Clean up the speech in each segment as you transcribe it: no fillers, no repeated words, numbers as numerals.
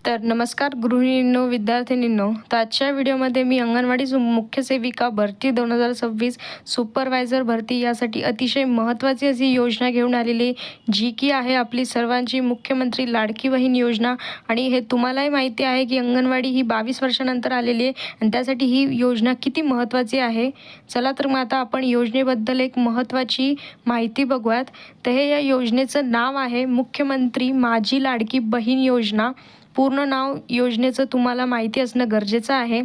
तर नमस्कार गृहिणींनो, विद्यार्थिनींनो. तर आजच्या व्हिडिओमध्ये मी अंगणवाडी मुख्य सेविका भरती 2026 सुपरवायझर भरती यासाठी अतिशय महत्त्वाची अशी योजना घेऊन आलेली, जी की आहे आपली सर्वांची मुख्यमंत्री लाडकी बहीण योजना. आणि हे तुम्हालाही माहिती आहे की अंगणवाडी ही 22 वर्षानंतर आलेली आहे आणि त्यासाठी ही योजना किती महत्त्वाची आहे. चला तर मग आता आपण योजनेबद्दल एक महत्त्वाची माहिती बघूयात. तर हे या योजनेचं नाव आहे मुख्यमंत्री माझी लाडकी बहीण योजना. पूर्ण नाव योजनेचं तुम्हाला माहिती असणं गरजेचं आहे.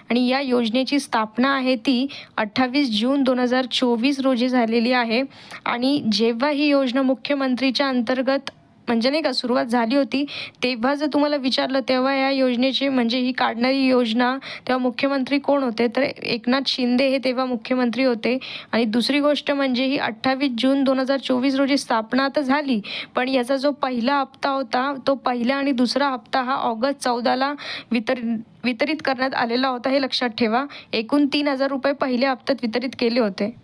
आणि या योजनेची स्थापना आहे ती 28 जून 2024 रोजी झालेली आहे. आणि जेव्हा ही योजना मुख्यमंत्रीच्या अंतर्गत म्हणजे नाही का सुरुवात झाली होती, तेव्हा जर तुम्हाला विचारलं तेव्हा या योजनेची म्हणजे ही काढणारी योजना तेव्हा मुख्यमंत्री कोण होते, तर एकनाथ शिंदे हे तेव्हा मुख्यमंत्री होते. आणि दुसरी गोष्ट म्हणजे ही 28 जून 2024 रोजी स्थापना तर झाली, पण याचा जो पहिला हप्ता होता तो पहिला आणि दुसरा हप्ता हा ऑगस्ट 14ला वितरित करण्यात आलेला होता. हे लक्षात ठेवा. एकूण 3,000 रुपये पहिल्या हप्त्यात वितरित केले होते.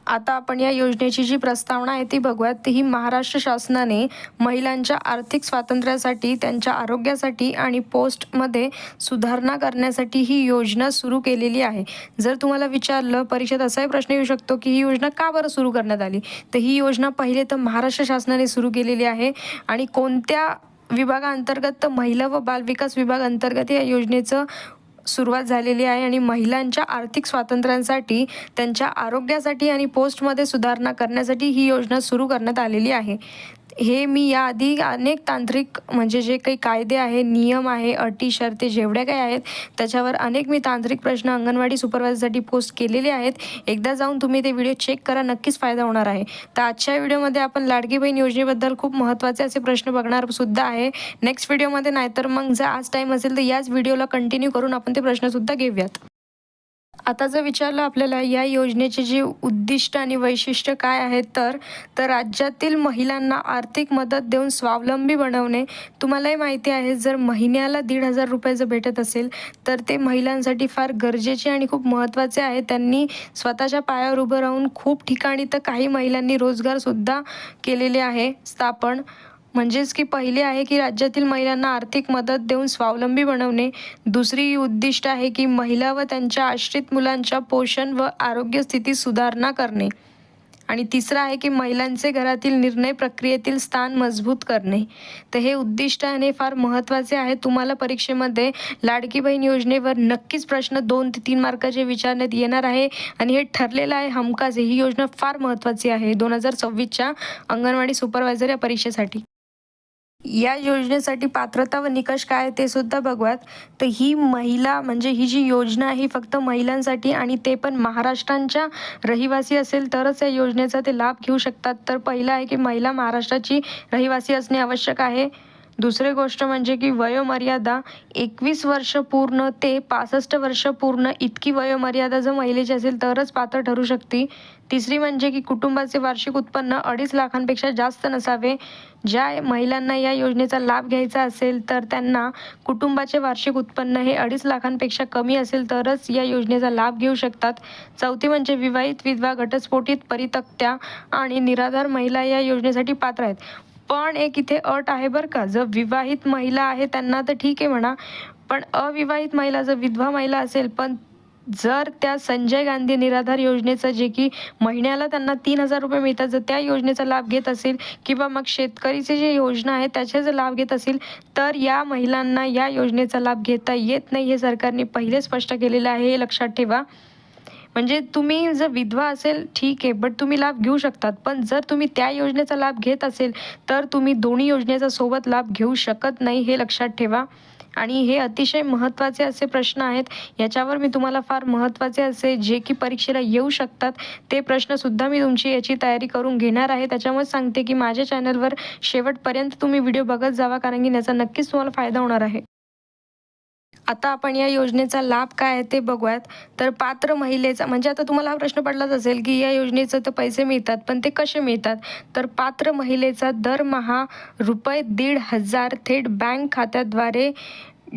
आता आपण या योजनेची जी प्रस्तावना आहे ती बघूयात. ती ही महाराष्ट्र शासनाने महिलांच्या आर्थिक स्वातंत्र्यासाठी, त्यांच्या आरोग्यासाठी आणि पोस्टमध्ये सुधारणा करण्यासाठी ही योजना सुरू केलेली आहे. जर तुम्हाला विचारलं परीक्षेत असाही प्रश्न येऊ शकतो की ही योजना का बरं सुरू करण्यात आली, तर ही योजना पहिले तर महाराष्ट्र शासनाने सुरू केलेली आहे. आणि कोणत्या विभागाअंतर्गत, तर महिला व बालविकास विभाग अंतर्गत या योजनेचं सुरुवात झालेली आहे. आणि महिलांच्या आर्थिक स्वातंत्र्यासाठी, त्यांच्या आरोग्यासाठी आणि पोस्टमध्ये सुधारणा करण्यासाठी ही योजना सुरू करण्यात आलेली आहे. हे मी याआधी अनेक तांत्रिक म्हणजे जे काही कायदे आहे, नियम आहे, अटी शर्ती जेवढ्या काही आहेत त्याच्यावर अनेक मी तांत्रिक प्रश्न अंगणवाडी सुपरवायझरसाठी पोस्ट केलेले आहेत. एकदा जाऊन तुम्ही ते व्हिडिओ चेक करा, नक्कीच फायदा होणार आहे. तर आजच्या व्हिडिओमध्ये आपण लाडकी बहीण योजनेबद्दल खूप महत्त्वाचे असे प्रश्न बघणार सुद्धा आहे. नेक्स्ट व्हिडिओमध्ये नाहीतर मग जर आज टाईम असेल तर याच व्हिडिओला कंटिन्यू करून आपण ते प्रश्नसुद्धा घेऊयात. आता जर विचारलं आपल्याला या योजनेचे जे उद्दिष्ट आणि वैशिष्ट्य काय आहेत, तर राज्यातील महिलांना आर्थिक मदत देऊन स्वावलंबी बनवणे. तुम्हालाही माहिती आहे जर महिन्याला 1,500 रुपये जर भेटत असेल तर ते महिलांसाठी फार गरजेचे आणि खूप महत्त्वाचे आहे. त्यांनी स्वतःच्या पायावर उभं राहून खूप ठिकाणी तर काही महिलांनी रोजगारसुद्धा केलेले आहे स्थापन. म्हणजेच की पहिले आहे की राज्यातील महिलांना आर्थिक मदत देऊन स्वावलंबी बनवणे. दुसरी उद्दिष्ट आहे की महिला व त्यांच्या आश्रित मुलांच्या पोषण व आरोग्य स्थिती सुधारणा करणे. आणि तिसरं आहे की महिलांचे घरातील निर्णय प्रक्रियेतील स्थान मजबूत करणे. तर हे उद्दिष्ट आणि फार महत्त्वाचे आहे. तुम्हाला परीक्षेमध्ये लाडकी बहीण योजनेवर नक्कीच प्रश्न 2 ते 3 मार्काचे विचारण्यात येणार आहे. आणि हे ठरलेलं आहे हमखास. ही योजना फार महत्त्वाची आहे 2026च्या अंगणवाडी सुपरवायझर या परीक्षेसाठी. या योजनेसाठी पात्रता व निकष काय आहे ते सुद्धा बघूयात. तर ही महिला म्हणजे ही जी योजना आहे ही फक्त महिलांसाठी आणि ते पण महाराष्ट्राच्या रहिवासी असेल तरच या योजनेचा ते लाभ घेऊ शकतात. तर पहिलं आहे की महिला महाराष्ट्राची रहिवासी असणे आवश्यक आहे. दुसरी गोष्ट म्हणजे की वयोमर्यादा 21 वर्ष पूर्ण ते 65 वर्ष पूर्ण इतकी वयोमर्यादा जर महिलेची असेल तरच पात्र ठरू शकते. तिसरी म्हणजे की कुटुंबाचे वार्षिक उत्पन्न 2.5 लाखांपेक्षा जास्त नसावे. ज्या महिलांना या योजनेचा लाभ घ्यायचा असेल तर त्यांना कुटुंबाचे वार्षिक उत्पन्न हे 2.5 लाखांपेक्षा कमी असेल तरच या योजनेचा लाभ घेऊ शकतात. चौथी म्हणजे विवाहित, विधवा, घटस्फोटित, परित्यक्त्या आणि निराधार महिला या योजनेसाठी पात्र आहेत. पण एक इथे अट आहे बरं का. जर विवाहित महिला आहे त्यांना तर ठीक आहे म्हणा, पण अविवाहित महिला जर विधवा महिला असेल, पण जर त्या संजय गांधी निराधार योजनेचं जे की महिन्याला त्यांना 3,000 रुपये मिळतात, जर त्या योजनेचा लाभ घेत असेल किंवा मग शेतकरीची जी योजना आहे त्याचे जर लाभ घेत असेल तर या महिलांना या योजनेचा लाभ घेता येत नाही. हे सरकारने पहिले स्पष्ट केलेलं आहे, हे लक्षात ठेवा. म्हणजे तुम्ही जर विधवा असेल ठीक आहे, बट तुम्ही लाभ घेऊ शकतात. पण जर तुम्ही त्या योजनेचा लाभ घेत असेल तर तुम्ही दोन्ही योजनेचा सोबत लाभ घेऊ शकत नाही, हे लक्षात ठेवा. आणि हे अतिशय महत्त्वाचे असे प्रश्न आहेत. याच्यावर मी तुम्हाला फार महत्त्वाचे असे जे की परीक्षेला येऊ शकतात ते प्रश्नसुद्धा मी तुमची याची तयारी करून घेणार आहे. त्याच्यामुळे सांगते की माझ्या चॅनलवर शेवटपर्यंत तुम्ही व्हिडिओ बघत जावा, कारण की याचा नक्कीच तुम्हाला फायदा होणार आहे. आता आपण या योजनेचा लाभ काय आहे ते बघूयात. तर पात्र महिलेचा म्हणजे आता तुम्हाला हा प्रश्न पडलाच असेल की या योजनेचं तर पैसे मिळतात, पण ते कसे मिळतात. तर पात्र महिलेचा दरमहा ₹1,500 थेट बँक खात्याद्वारे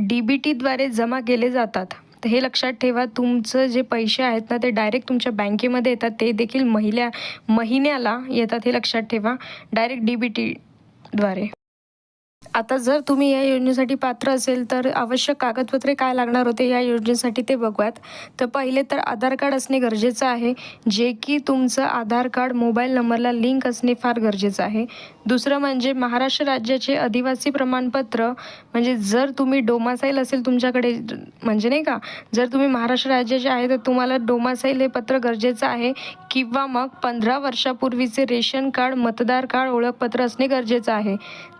DBTद्वारे जमा केले जातात. तर हे लक्षात ठेवा. तुमचं जे पैसे आहेत ना ते डायरेक्ट तुमच्या बँकेमध्ये येतात, ते देखील महिन्याला येतात, हे लक्षात ठेवा. डायरेक्ट DBTद्वारे. आता जर तुम्ही या योजनेसाठी पात्र असेल तर आवश्यक कागदपत्रे काय लागणार होते या योजनेसाठी ते बघूयात. तर पहिले तर आधार कार्ड असणे गरजेचं आहे, जे की तुमचं आधार कार्ड मोबाईल नंबरला लिंक असणे फार गरजेचं आहे. दुसरं म्हणजे महाराष्ट्र राज्याचे आदिवासी प्रमाणपत्र, म्हणजे जर तुम्ही डोमासाईल असेल तुमच्याकडे, म्हणजे नाही का, जर तुम्ही महाराष्ट्र राज्याचे आहे तर तुम्हाला डोमासाईल हे पत्र गरजेचं आहे, किंवा मग 15 वर्षापूर्वीचे रेशन कार्ड, मतदार कार्ड, ओळखपत्र असणे गरजेचं आहे.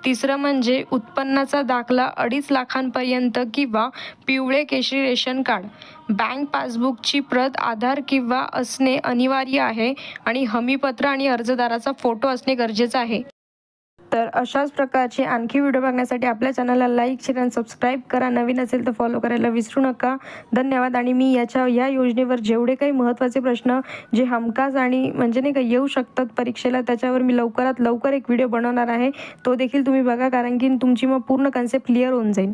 तिसरं म्हणजे उत्पन्नाचा दाखला 2.5 लाखांपर्यंत किंवा पिवळे केशरी रेशन कार्ड, बँक पासबुकची प्रत, आधार किंवा असणे अनिवार्य आहे आणि हमीपत्र आणि अर्जदाराचा फोटो असणे गरजेचं आहे. तर अशाच प्रकारचे आणखी व्हिडिओ बघण्यासाठी आपल्या चॅनलला लाईक, शेअर आणि सबस्क्राईब करा. नवीन असेल तर फॉलो करायला विसरू नका. धन्यवाद. आणि मी या योजनेवर जेवढे काही महत्त्वाचे प्रश्न जे हमखास आणि म्हणजे नाही का येऊ शकतात परीक्षेला, त्याच्यावर मी लवकरात लवकर एक व्हिडिओ बनवणार आहे. तो देखील तुम्ही बघा, कारण की तुमची मग पूर्ण कन्सेप्ट क्लिअर होऊन जाईल.